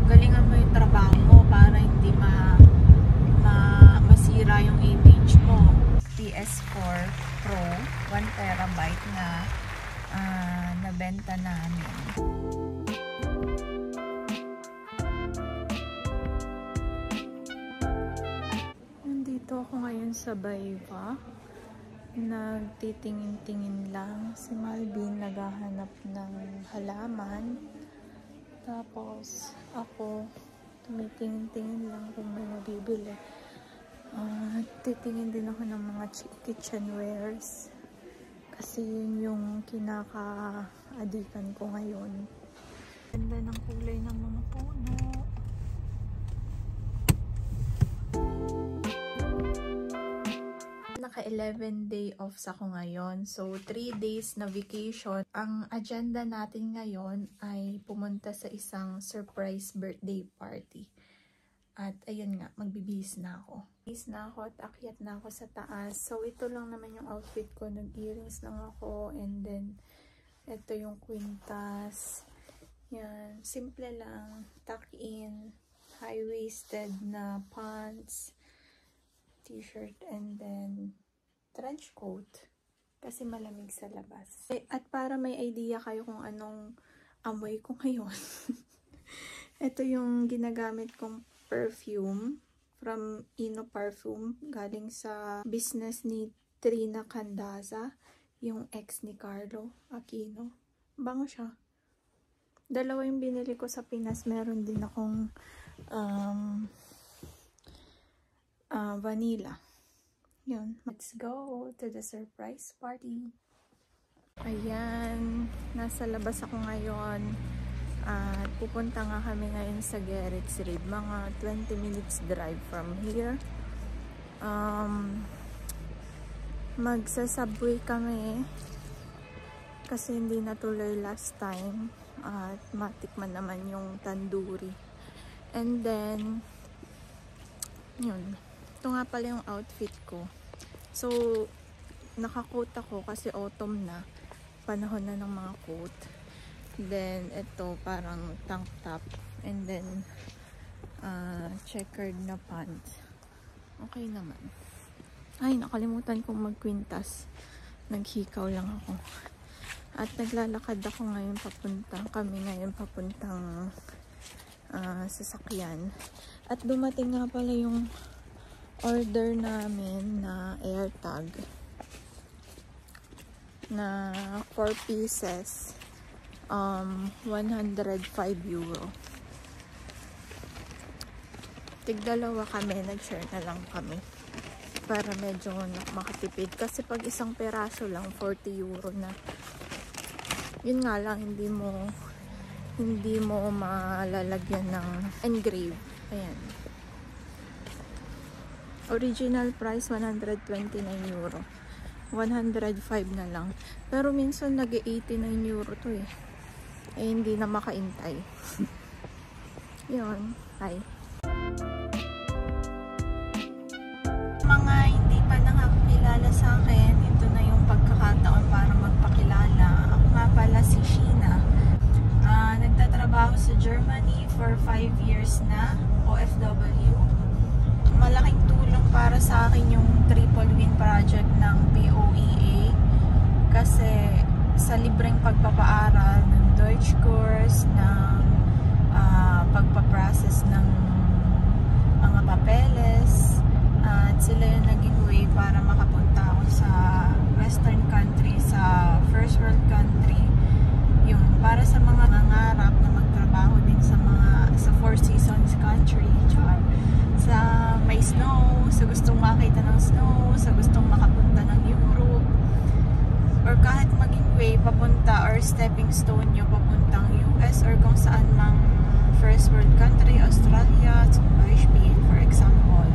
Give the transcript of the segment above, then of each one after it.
galingan mo yung trabaho mo para hindi masira yung image mo. PS4 Pro 1TB na nabenta namin. Nandito ako ngayon sa Baywa. Nagtitingin-tingin lang. Si Malvin naghahanap ng halaman. Tapos ako tumitingin-tingin lang kung may mabibili. Titingin din ako ng mga kitchenwares. Kasi yun yung kinaka-adikan ko ngayon. Ganda ng kulay ng mga puno. Naka-11 day off ako ngayon. So, 3 days na vacation. Ang agenda natin ngayon ay pumunta sa isang surprise birthday party. At ayun nga, magbibihis na ako. Bihis na ako at akyat na ako sa taas. So, ito lang naman yung outfit ko. Nag-earrings lang ako. And then, ito yung kwintas. Yan. Simple lang. Tuck in. High-waisted na pants. T-shirt and then trench coat kasi malamig sa labas. At para may idea kayo kung anong amoy ko ngayon, ito yung ginagamit kong perfume from Ino Parfum galing sa business ni Trina Candaza, yung ex ni Carlo Aquino. Bango siya. Dalawa yung binili ko sa Pinas. Meron din akong vanilla. Yun. Let's go to the surprise party. Ayan. Nasa labas ako ngayon. At pupunta nga kami ngayon sa Gerrits Reed. Mga 20 minutes drive from here. Magsa-subway kami. Kasi hindi natuloy last time. At matikman naman yung tandoori. And then, yun. Ito nga pala yung outfit ko. So, naka-coat ako kasi autumn na. Panahon na ng mga coat. Then, ito parang tank top. And then, checkered na pants. Okay naman. Ay, nakalimutan kong magkwintas. Naghikaw lang ako. At naglalakad ako ngayon papuntang sasakyan. At dumating nga pala yung order namin na AirTag na 4 pieces, 105 euro. Tig-dalawa kami, nag-share na lang kami para medyo makatipid kasi pag isang peraso lang 40 euro na. Yun nga lang, hindi mo malalagyan ng engrave. Ayan. Original price 129 euro. 105 na lang. Pero minsan nag-89 euro to eh. Eh hindi na makaintay. Yun. Hi. Mga hindi pa nakakilala sa akin, ito na yung pagkakataon para magpakilala. Ako nga pala si Sheena. Nagtatrabaho sa Germany for 5 years na. OFW. Malaking tulong para sa akin yung Triple Win project ng POEA kasi sa libreng pagpapaaral ng Deutsch course, ng pagpaprocess ng mga papeles, at sila yung naging way para makapunta ako sa western country, sa first world country, yung para sa mga nangarap na magtrabaho din sa Four Seasons country, sa may snow, sa gustong makita ng snow, sa gustong makapunta ng Europe, or kahit maging way papunta or stepping stone nyo papuntang US or kung saan mang first world country, Australia, zum Beispiel, for example.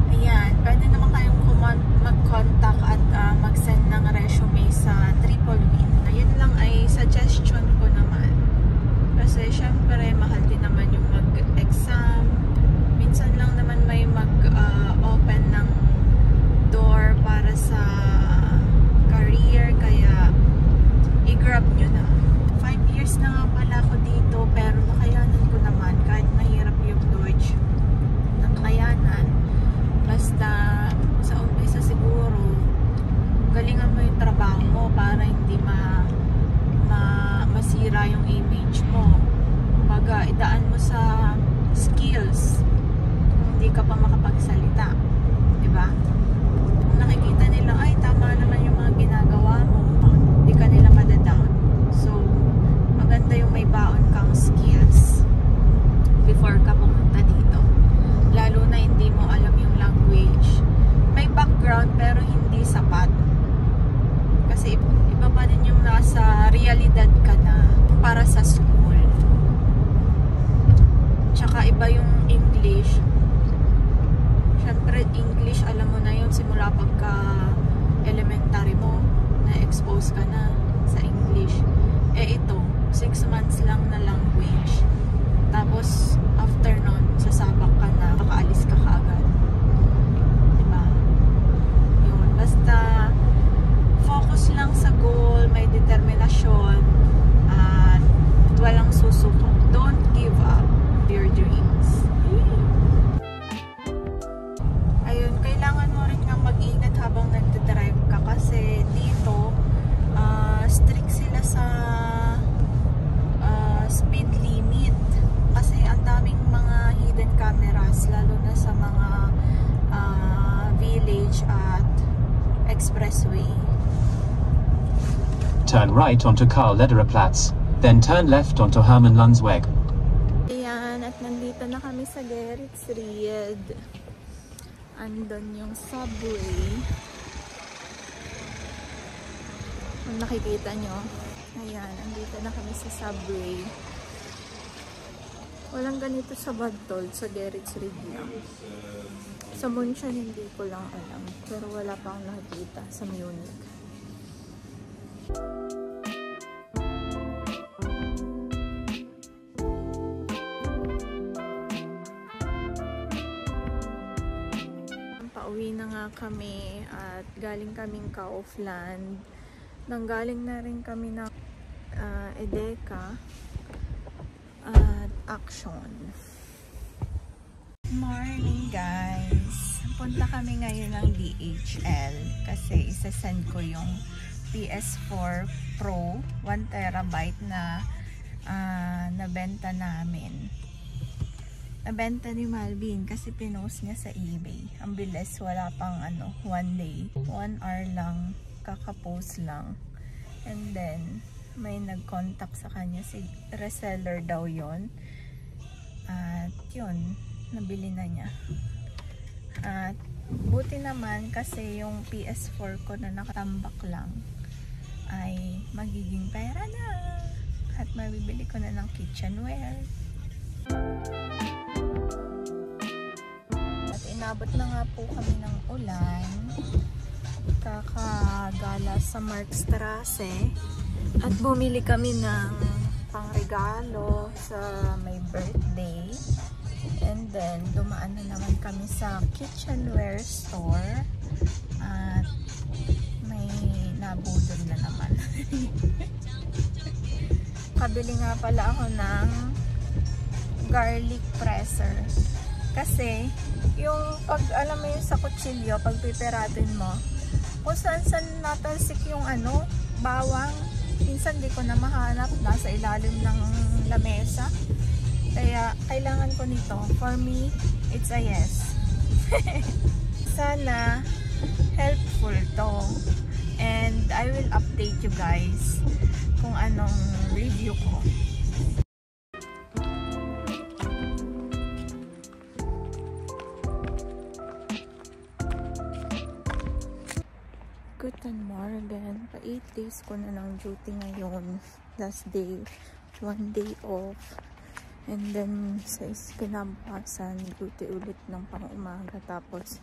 Ayan, pwede naman kayong mag-contact at mag-send ng resume sa Triple Win. Ayun lang ay suggestion ko naman. Kasi syempre, mahal din naman yung mag-exam. Minsan lang naman may mag-open ng door para sa career. Kaya, i-grab nyo na. 5 years na nga pala ako dito, pero idaan mo sa skills kung hindi ka pa makapagsalita, di ba? Kung nakikita nila, ay tama naman yung mga ginagawa mo, hindi ka nila madadown. So maganda yung may baon kang skills before ka pumunta dito, lalo na hindi mo alam yung language. May background pero hindi sapat, kasi iba pa din yung nasa realidad ka na para sa school. Tsaka iba yung English. Syempre English, alam mo na yun simula pagka elementary mo, na-expose ka na sa English. Eh ito, 6 months lang na language. Tapos after nun, sasabak ka na, makaalis ka kaagad. Diba? Yun, basta focus lang sa goal, may determinasyon, at walang susuko. Don't give up your dreams. Ayun, kailangan mo rin nga mag-ingat habang nagdadrive ka, kasi dito strict sila sa speed limit, kasi ang daming mga hidden cameras, lalo na sa mga village at expressway. Turn right onto Karl Ledererplatz, then turn left onto Hermann Landsweg. Ayan, at nandito na kami sa Geretsried. Andun yung subway. Kung nakikita nyo, ayan, andito na kami sa subway. Walang ganito sa Badtol, sa Geretsried lang. Sa München hindi ko lang alam, pero wala pa akong nakikita sa Munich. Pauwi na nga kami at galing kaming Kaufland. Nanggaling na rin kami ng Edeka at Action. Morning guys! Punta kami ngayon ng DHL kasi isasend ko yung PS4 Pro 1TB na nabenta namin. Nabenta ni Malvin kasi pinost niya sa eBay. Ang bilis, wala pang 1 day. 1 hour lang, kakapost lang. And then, may nag-contact sa kanya, si reseller daw yon. At yun, nabili na niya. At buti naman kasi yung PS4 ko na nakatambak lang ay magiging pera na. At mabibili ko na ng kitchenware. Inabot na nga po kami ng ulan, kakagala sa Markstrasse, at bumili kami ng pangregalo sa may birthday. And then dumaan na naman kami sa kitchenware store at may nabudol na naman. Kabili nga pala ako ng garlic presser. Kasi, yung pag alam mo yung sa kutsilyo, pag piperatin mo, kung saan natalsik yung bawang, minsan di ko na mahanap, nasa ilalim ng lamesa. Kaya, kailangan ko nito. For me, it's a yes. Sana, helpful to. And, I will update you guys kung anong review ko. Guten Morgen. Pa 8 days ko na ng duty ngayon. Last day, 1 day off. And then, sa kinabukasan, duty ulit ng pang-umaga. Tapos,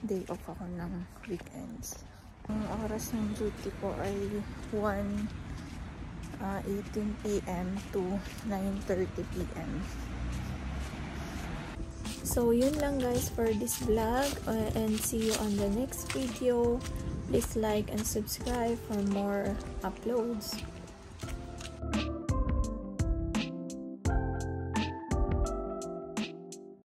day off ako ng weekends. Ang oras ng duty ko ay 1:18 PM to 9:30 PM. So, yun lang guys for this vlog. And see you on the next video. Please like and subscribe for more uploads.